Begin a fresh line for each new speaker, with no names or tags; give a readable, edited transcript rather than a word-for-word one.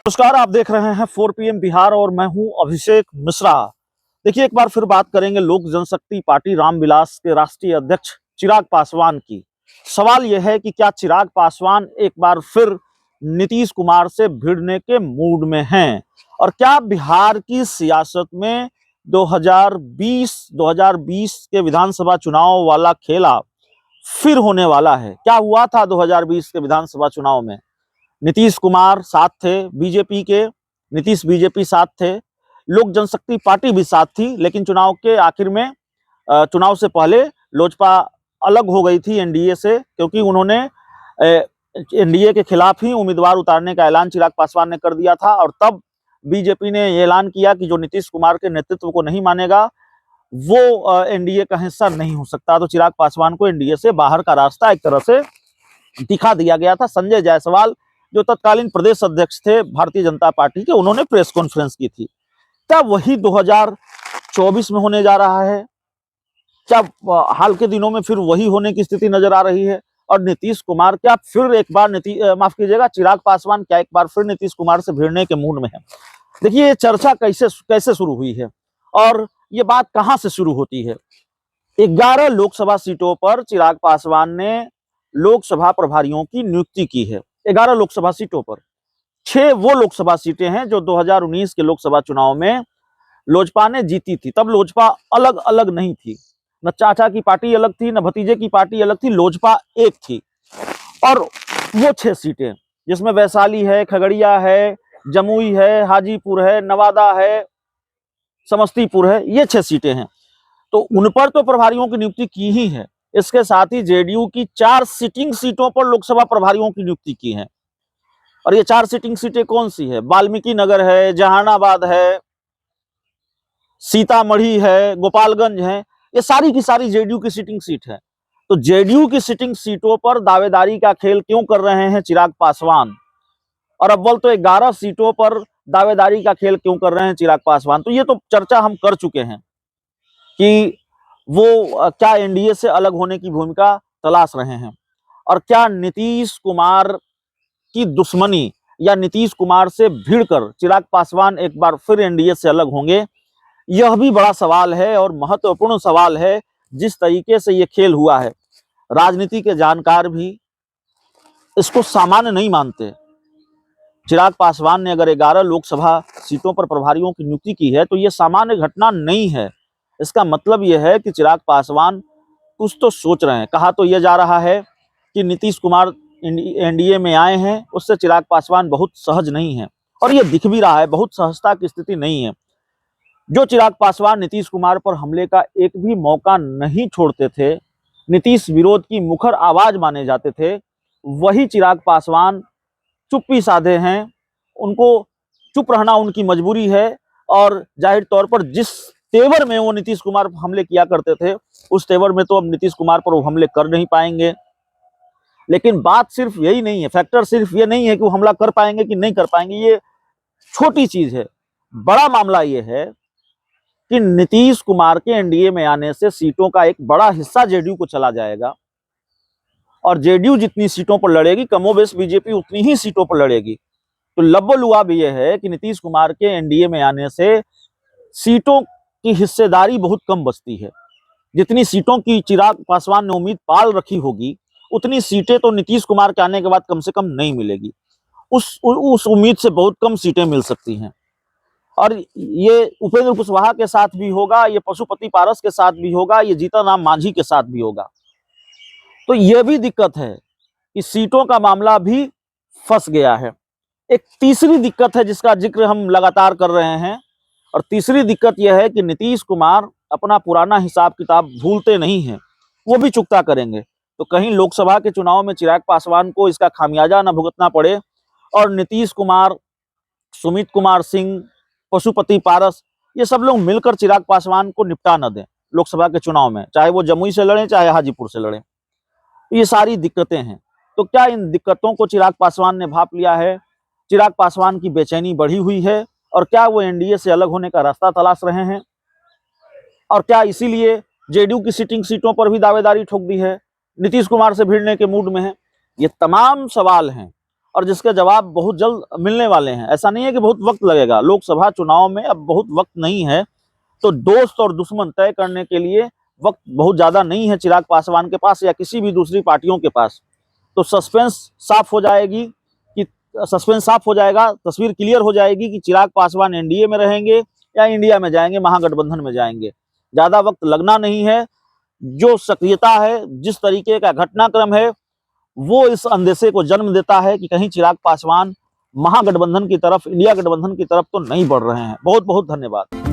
नमस्कार, आप देख रहे हैं 4 PM बिहार और मैं हूं अभिषेक मिश्रा। देखिए, एक बार फिर बात करेंगे लोक जनशक्ति पार्टी रामविलास के राष्ट्रीय अध्यक्ष चिराग पासवान की। सवाल यह है कि क्या चिराग पासवान एक बार फिर नीतीश कुमार से भिड़ने के मूड में हैं और क्या बिहार की सियासत में 2020 के विधानसभा चुनाव वाला खेला फिर होने वाला है। क्या हुआ था 2020 के विधानसभा चुनाव में? नीतीश कुमार साथ थे बीजेपी के, नीतीश बीजेपी साथ थे, लोक जनशक्ति पार्टी भी साथ थी, लेकिन चुनाव के आखिर में चुनाव से पहले लोजपा अलग हो गई थी एनडीए से, क्योंकि उन्होंने एनडीए के खिलाफ ही उम्मीदवार उतारने का ऐलान चिराग पासवान ने कर दिया था और तब बीजेपी ने ये ऐलान किया कि जो नीतीश कुमार के नेतृत्व को नहीं मानेगा वो एनडीए का हिस्सा नहीं हो सकता। तो चिराग पासवान को एनडीए से बाहर का रास्ता एक तरह से दिखा दिया गया था। संजय जायसवाल जो तत्कालीन प्रदेश अध्यक्ष थे भारतीय जनता पार्टी के, उन्होंने प्रेस कॉन्फ्रेंस की थी। क्या वही 2024 में होने जा रहा है? क्या हाल के दिनों में फिर वही होने की स्थिति नजर आ रही है? और नीतीश कुमार क्या फिर एक बार चिराग पासवान क्या एक बार फिर नीतीश कुमार से भिड़ने के मूड में है? देखिए, ये चर्चा कैसे शुरू हुई है और ये बात कहां से शुरू होती है। 11 लोकसभा सीटों पर चिराग पासवान ने लोकसभा प्रभारियों की नियुक्ति की है। 11 लोकसभा सीटों पर 6 वो लोकसभा सीटें हैं जो 2019 के लोकसभा चुनाव में लोजपा ने जीती थी। तब लोजपा अलग अलग नहीं थी, न चाचा की पार्टी अलग थी, न भतीजे की पार्टी अलग थी, लोजपा एक थी। और वो 6 सीटें जिसमें वैशाली है, खगड़िया है, जमुई है, हाजीपुर है, नवादा है, समस्तीपुर है, ये 6 सीटें हैं। तो उन पर तो प्रभारियों की नियुक्ति की ही है। इसके साथ ही जेडीयू की 4 सिटिंग सीटों पर लोकसभा प्रभारियों की नियुक्ति की है। और ये 4 सिटिंग सीटें कौन सी है? वाल्मीकि नगर है, जहानाबाद है, सीतामढ़ी है, गोपालगंज है। ये सारी की सारी जेडीयू की सिटिंग सीट है। तो जेडीयू की सिटिंग सीटों पर दावेदारी का खेल क्यों कर रहे हैं चिराग पासवान? और अव्वल तो 11 सीटों पर दावेदारी का खेल क्यों कर रहे हैं चिराग पासवान? तो ये तो चर्चा हम कर चुके हैं कि वो क्या एनडीए से अलग होने की भूमिका तलाश रहे हैं और क्या नीतीश कुमार की दुश्मनी या नीतीश कुमार से भिड़कर चिराग पासवान एक बार फिर एनडीए से अलग होंगे? यह भी बड़ा सवाल है और महत्वपूर्ण सवाल है। जिस तरीके से यह खेल हुआ है, राजनीति के जानकार भी इसको सामान्य नहीं मानते। चिराग पासवान ने अगर 11 लोकसभा सीटों पर प्रभारियों की नियुक्ति की है तो यह सामान्य घटना नहीं है। इसका मतलब यह है कि चिराग पासवान कुछ तो सोच रहे हैं। कहा तो यह जा रहा है कि नीतीश कुमार एनडीए में आए हैं, उससे चिराग पासवान बहुत सहज नहीं है और यह दिख भी रहा है, बहुत सहजता की स्थिति नहीं है। जो चिराग पासवान नीतीश कुमार पर हमले का एक भी मौका नहीं छोड़ते थे, नीतीश विरोध की मुखर आवाज माने जाते थे, वही चिराग पासवान चुप्पी साधे हैं। उनको चुप रहना उनकी मजबूरी है और जाहिर तौर पर जिस तेवर में वो नीतीश कुमार पर हमले किया करते थे, उस तेवर में तो अब नीतीश कुमार पर वो हमले कर नहीं पाएंगे। लेकिन बात सिर्फ यही नहीं है, फैक्टर सिर्फ ये नहीं है कि वो हमला कर पाएंगे कि नहीं कर पाएंगे, ये छोटी चीज है। बड़ा मामला ये है कि नीतीश कुमार के एनडीए में आने से सीटों का एक बड़ा हिस्सा जेडीयू को चला जाएगा और जेडीयू जितनी सीटों पर लड़ेगी, कमोबेश बीजेपी उतनी ही सीटों पर लड़ेगी। तो लब्बो-लुआब यह है कि नीतीश कुमार के एनडीए में आने से सीटों की हिस्सेदारी बहुत कम बचती है। जितनी सीटों की चिराग पासवान ने उम्मीद पाल रखी होगी, उतनी सीटें तो नीतीश कुमार के आने के बाद कम से कम नहीं मिलेगी। उस उम्मीद से बहुत कम सीटें मिल सकती हैं। और ये उपेंद्र कुशवाहा के साथ भी होगा, ये पशुपति पारस के साथ भी होगा, ये जीतन राम मांझी के साथ भी होगा। तो ये भी दिक्कत है कि सीटों का मामला भी फंस गया है। एक तीसरी दिक्कत है जिसका जिक्र हम लगातार कर रहे हैं, और तीसरी दिक्कत यह है कि नीतीश कुमार अपना पुराना हिसाब किताब भूलते नहीं हैं, वो भी चुकता करेंगे। तो कहीं लोकसभा के चुनाव में चिराग पासवान को इसका खामियाजा न भुगतना पड़े और नीतीश कुमार, सुमित कुमार सिंह, पशुपति पारस, ये सब लोग मिलकर चिराग पासवान को निपटा न दें लोकसभा के चुनाव में, चाहे वो जमुई से लड़े चाहे हाजीपुर से लड़े। ये सारी दिक्कतें हैं। तो क्या इन दिक्कतों को चिराग पासवान ने भांप लिया है? चिराग पासवान की बेचैनी बढ़ी हुई है और क्या वो एनडीए से अलग होने का रास्ता तलाश रहे हैं? और क्या इसीलिए जेडीयू की सिटिंग सीटों पर भी दावेदारी ठोक दी है, नीतीश कुमार से भिड़ने के मूड में है? ये तमाम सवाल हैं और जिसके जवाब बहुत जल्द मिलने वाले हैं। ऐसा नहीं है कि बहुत वक्त लगेगा, लोकसभा चुनाव में अब बहुत वक्त नहीं है, तो दोस्त और दुश्मन तय करने के लिए वक्त बहुत ज्यादा नहीं है चिराग पासवान के पास या किसी भी दूसरी पार्टियों के पास। तो सस्पेंस साफ हो जाएगा, तस्वीर क्लियर हो जाएगी कि चिराग पासवान एनडीए में रहेंगे या इंडिया में जाएंगे, महागठबंधन में जाएंगे। ज्यादा वक्त लगना नहीं है। जो सक्रियता है, जिस तरीके का घटनाक्रम है, वो इस अंदेशे को जन्म देता है कि कहीं चिराग पासवान महागठबंधन की तरफ, इंडिया गठबंधन की तरफ तो नहीं बढ़ रहे हैं। बहुत बहुत धन्यवाद।